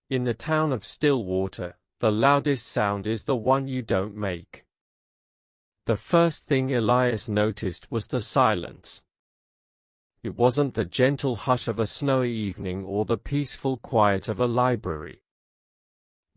In the town of Stillwater, the loudest sound is the one you don't make. The first thing Elias noticed was the silence. It wasn't the gentle hush of a snowy evening or the peaceful quiet of a library.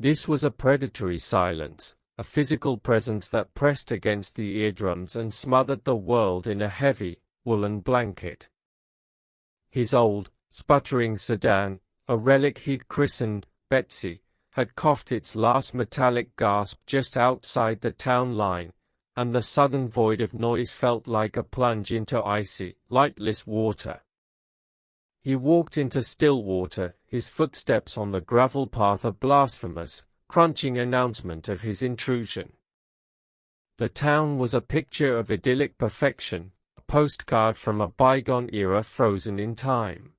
This was a predatory silence, a physical presence that pressed against the eardrums and smothered the world in a heavy, woolen blanket. His old, sputtering sedan, a relic he'd christened Betsy, had coughed its last metallic gasp just outside the town line, and the sudden void of noise felt like a plunge into icy, lightless water. He walked into Stillwater, his footsteps on the gravel path a blasphemous, crunching announcement of his intrusion. The town was a picture of idyllic perfection, a postcard from a bygone era frozen in time.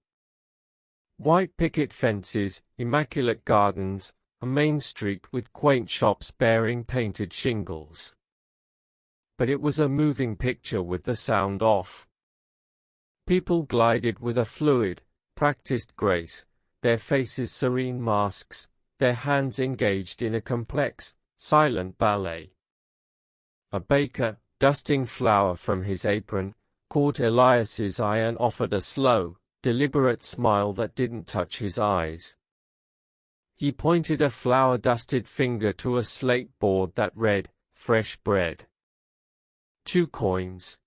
White picket fences, immaculate gardens, a main street with quaint shops bearing painted shingles. But it was a moving picture with the sound off. People glided with a fluid, practiced grace, their faces serene masks, their hands engaged in a complex, silent ballet. A baker, dusting flour from his apron, caught Elias's eye and offered a slow, deliberate smile that didn't touch his eyes. He pointed a flour-dusted finger to a slate board that read, "Fresh bread." 2 coins.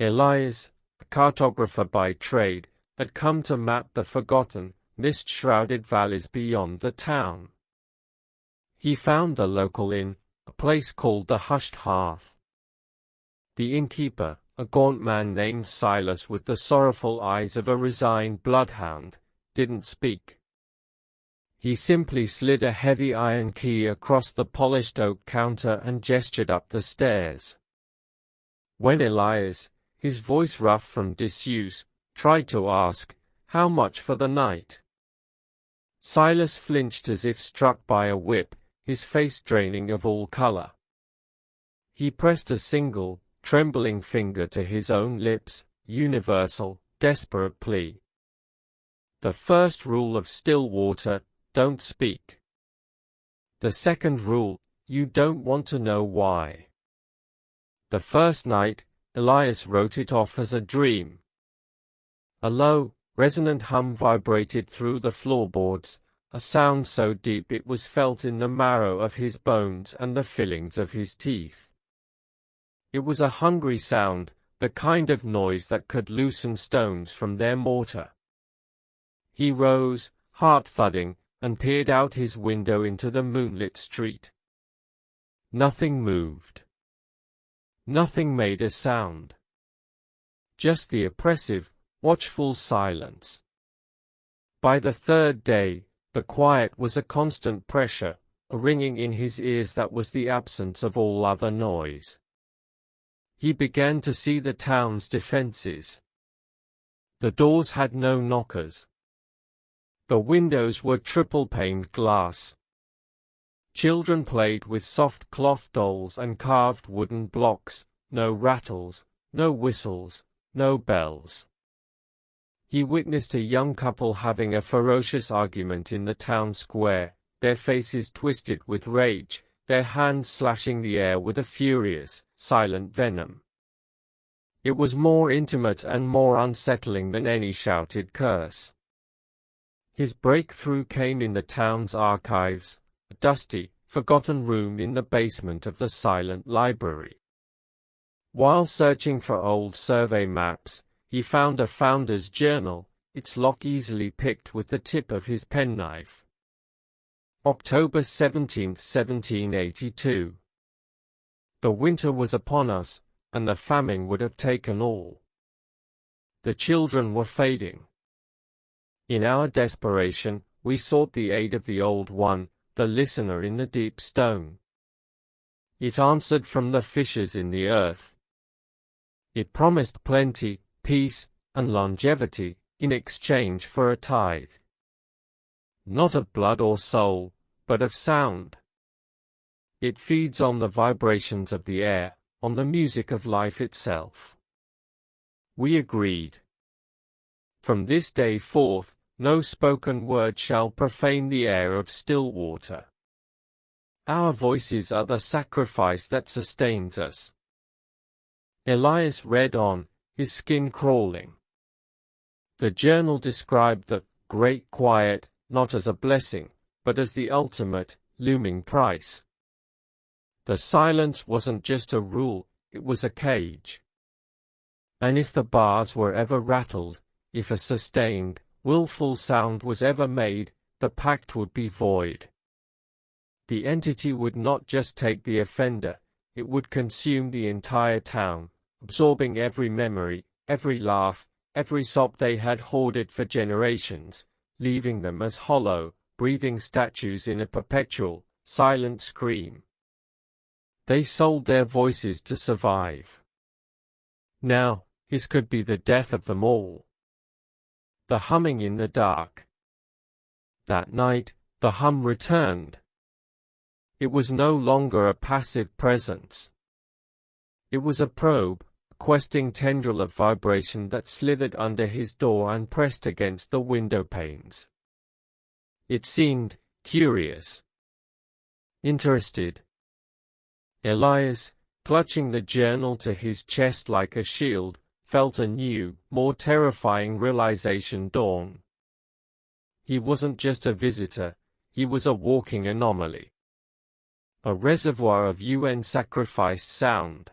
Elias, a cartographer by trade, had come to map the forgotten, mist-shrouded valleys beyond the town. He found the local inn, a place called the Hushed Hearth. The innkeeper, a gaunt man named Silas with the sorrowful eyes of a resigned bloodhound, didn't speak. He simply slid a heavy iron key across the polished oak counter and gestured up the stairs. When Elias, his voice rough from disuse, tried to ask, "How much for the night?" Silas flinched as if struck by a whip, his face draining of all color. He pressed a single, trembling finger to his own lips, universal, desperate plea. The first rule of Stillwater, don't speak. The second rule, you don't want to know why. The first night, Elias wrote it off as a dream. A low, resonant hum vibrated through the floorboards, a sound so deep it was felt in the marrow of his bones and the fillings of his teeth. It was a hungry sound, the kind of noise that could loosen stones from their mortar. He rose, heart thudding, and peered out his window into the moonlit street. Nothing moved. Nothing made a sound. Just the oppressive, watchful silence. By the third day, the quiet was a constant pressure, a ringing in his ears that was the absence of all other noise. He began to see the town's defenses. The doors had no knockers. The windows were triple-paned glass. Children played with soft cloth dolls and carved wooden blocks, no rattles, no whistles, no bells. He witnessed a young couple having a ferocious argument in the town square, their faces twisted with rage, their hands slashing the air with a furious, silent venom. It was more intimate and more unsettling than any shouted curse. His breakthrough came in the town's archives, a dusty, forgotten room in the basement of the silent library. While searching for old survey maps, he found a founder's journal, its lock easily picked with the tip of his penknife. October 17, 1782. The winter was upon us, and the famine would have taken all. The children were fading. In our desperation, we sought the aid of the Old One, the listener in the deep stone. It answered from the fissures in the earth. It promised plenty, peace, and longevity, in exchange for a tithe. Not of blood or soul, but of sound. It feeds on the vibrations of the air, on the music of life itself. We agreed. From this day forth, no spoken word shall profane the air of Stillwater. Our voices are the sacrifice that sustains us. Elias read on, his skin crawling. The journal described the Great Quiet not as a blessing, but as the ultimate, looming price. The silence wasn't just a rule, it was a cage. And if the bars were ever rattled, if a sustained, willful sound was ever made, the pact would be void. The entity would not just take the offender, it would consume the entire town, absorbing every memory, every laugh, every sob they had hoarded for generations, leaving them as hollow, breathing statues in a perpetual, silent scream. They sold their voices to survive. Now, his could be the death of them all. The humming in the dark. That night, the hum returned. It was no longer a passive presence. It was a probe, a questing tendril of vibration that slithered under his door and pressed against the window panes. It seemed curious, interested. Elias, clutching the journal to his chest like a shield, felt a new, more terrifying realization dawn. He wasn't just a visitor, he was a walking anomaly. A reservoir of UN-sacrificed sound.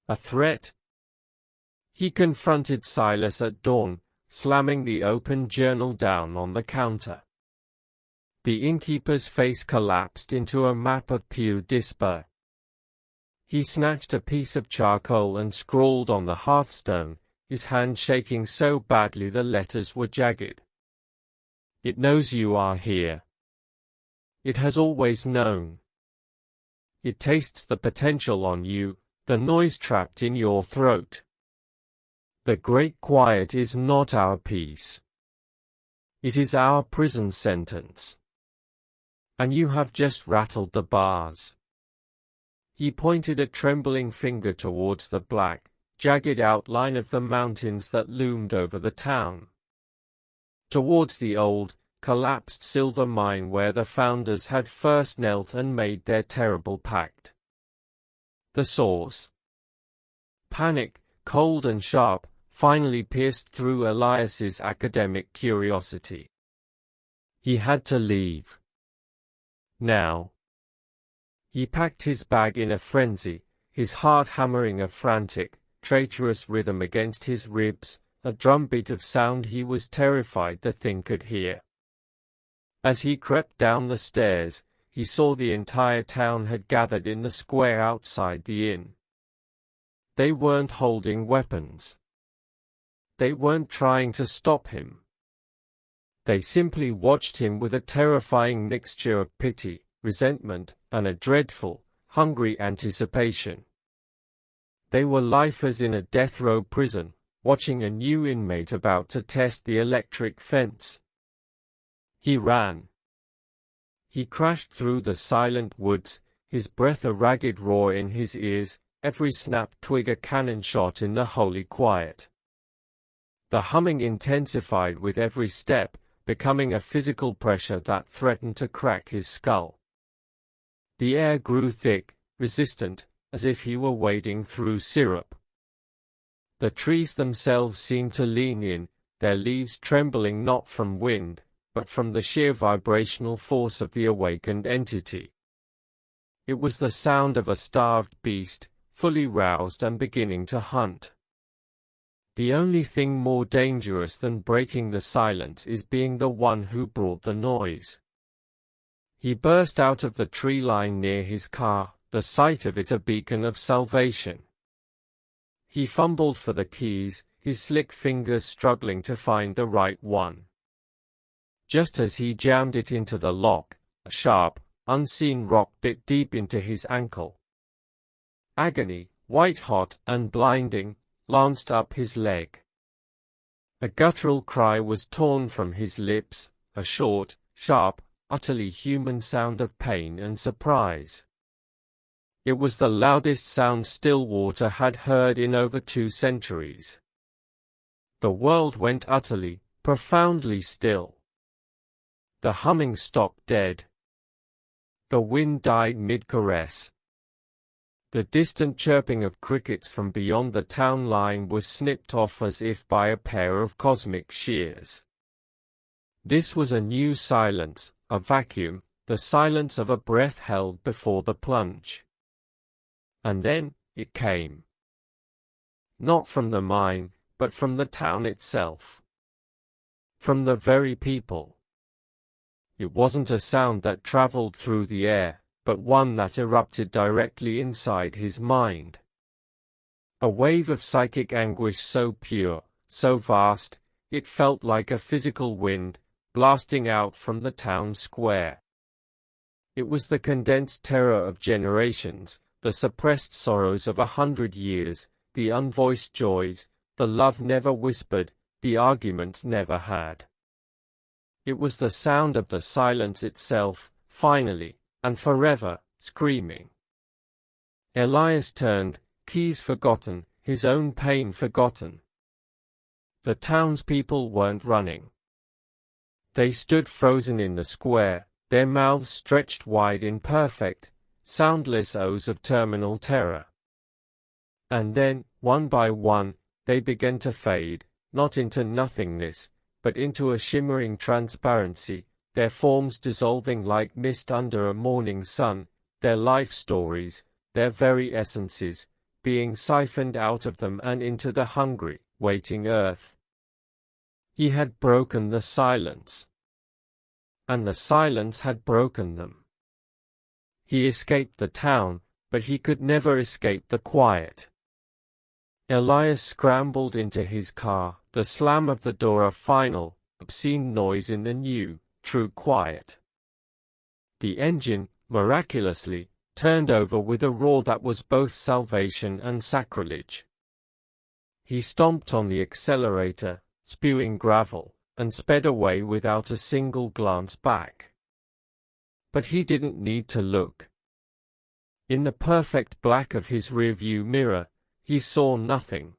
A threat? He confronted Silas at dawn, slamming the open journal down on the counter. The innkeeper's face collapsed into a map of pure despair. He snatched a piece of charcoal and scrawled on the hearthstone, his hand shaking so badly the letters were jagged. It knows you are here. It has always known. It tastes the potential on you, the noise trapped in your throat. The Great Quiet is not our peace. It is our prison sentence. And you have just rattled the bars. He pointed a trembling finger towards the black, jagged outline of the mountains that loomed over the town. Towards the old, collapsed silver mine where the founders had first knelt and made their terrible pact. The source. Panic, cold and sharp, finally pierced through Elias's academic curiosity. He had to leave. Now. He packed his bag in a frenzy, his heart hammering a frantic, traitorous rhythm against his ribs, a drumbeat of sound he was terrified the thing could hear. As he crept down the stairs, he saw the entire town had gathered in the square outside the inn. They weren't holding weapons. They weren't trying to stop him. They simply watched him with a terrifying mixture of pity, resentment, and a dreadful, hungry anticipation. They were lifers in a death row prison, watching a new inmate about to test the electric fence. He ran. He crashed through the silent woods, his breath a ragged roar in his ears, every snapped twig a cannon shot in the holy quiet. The humming intensified with every step, becoming a physical pressure that threatened to crack his skull. The air grew thick, resistant, as if he were wading through syrup. The trees themselves seemed to lean in, their leaves trembling not from wind, but from the sheer vibrational force of the awakened entity. It was the sound of a starved beast, fully roused and beginning to hunt. The only thing more dangerous than breaking the silence is being the one who brought the noise. He burst out of the tree line near his car, the sight of it a beacon of salvation. He fumbled for the keys, his slick fingers struggling to find the right one. Just as he jammed it into the lock, a sharp, unseen rock bit deep into his ankle. Agony, white-hot and blinding, lanced up his leg. A guttural cry was torn from his lips, a short, sharp, utterly human sound of pain and surprise. It was the loudest sound Stillwater had heard in over 2 centuries. The world went utterly, profoundly still. The humming stopped dead. The wind died mid-caress. The distant chirping of crickets from beyond the town line was snipped off as if by a pair of cosmic shears. This was a new silence, a vacuum, the silence of a breath held before the plunge. And then, it came. Not from the mine, but from the town itself. From the very people. It wasn't a sound that traveled through the air, but one that erupted directly inside his mind. A wave of psychic anguish so pure, so vast, it felt like a physical wind, blasting out from the town square. It was the condensed terror of generations, the suppressed sorrows of 100 years, the unvoiced joys, the love never whispered, the arguments never had. It was the sound of the silence itself, finally, and forever, screaming. Elias turned, keys forgotten, his own pain forgotten. The townspeople weren't running. They stood frozen in the square, their mouths stretched wide in perfect, soundless oaths of terminal terror. And then, one by one, they began to fade, not into nothingness, but into a shimmering transparency, their forms dissolving like mist under a morning sun, their life stories, their very essences, being siphoned out of them and into the hungry, waiting earth. He had broken the silence. And the silence had broken them. He escaped the town, but he could never escape the quiet. Elias scrambled into his car, the slam of the door a final, obscene noise in the new, true quiet. The engine, miraculously, turned over with a roar that was both salvation and sacrilege. He stomped on the accelerator, spewing gravel, and sped away without a single glance back. But he didn't need to look. In the perfect black of his rearview mirror, he saw nothing.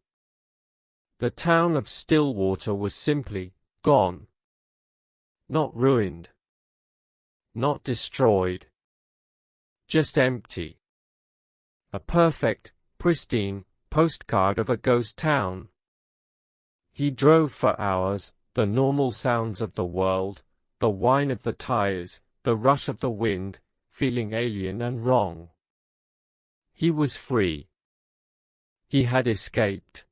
The town of Stillwater was simply gone. Not ruined. Not destroyed. Just empty. A perfect, pristine postcard of a ghost town. He drove for hours, the normal sounds of the world, the whine of the tires, the rush of the wind, feeling alien and wrong. He was free. He had escaped.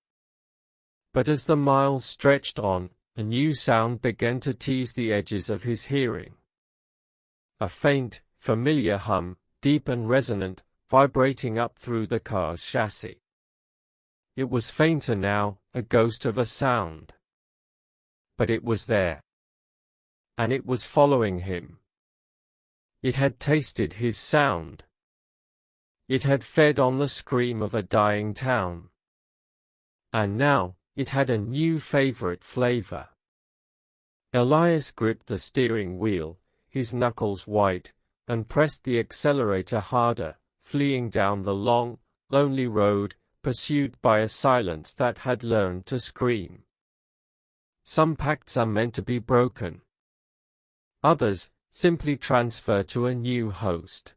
But as the miles stretched on, a new sound began to tease the edges of his hearing. A faint, familiar hum, deep and resonant, vibrating up through the car's chassis. It was fainter now, a ghost of a sound. But it was there. And it was following him. It had tasted his sound. It had fed on the scream of a dying town. And now, it had a new favorite flavor. Elias gripped the steering wheel, his knuckles white, and pressed the accelerator harder, fleeing down the long, lonely road, pursued by a silence that had learned to scream. Some pacts are meant to be broken. Others, simply transfer to a new host.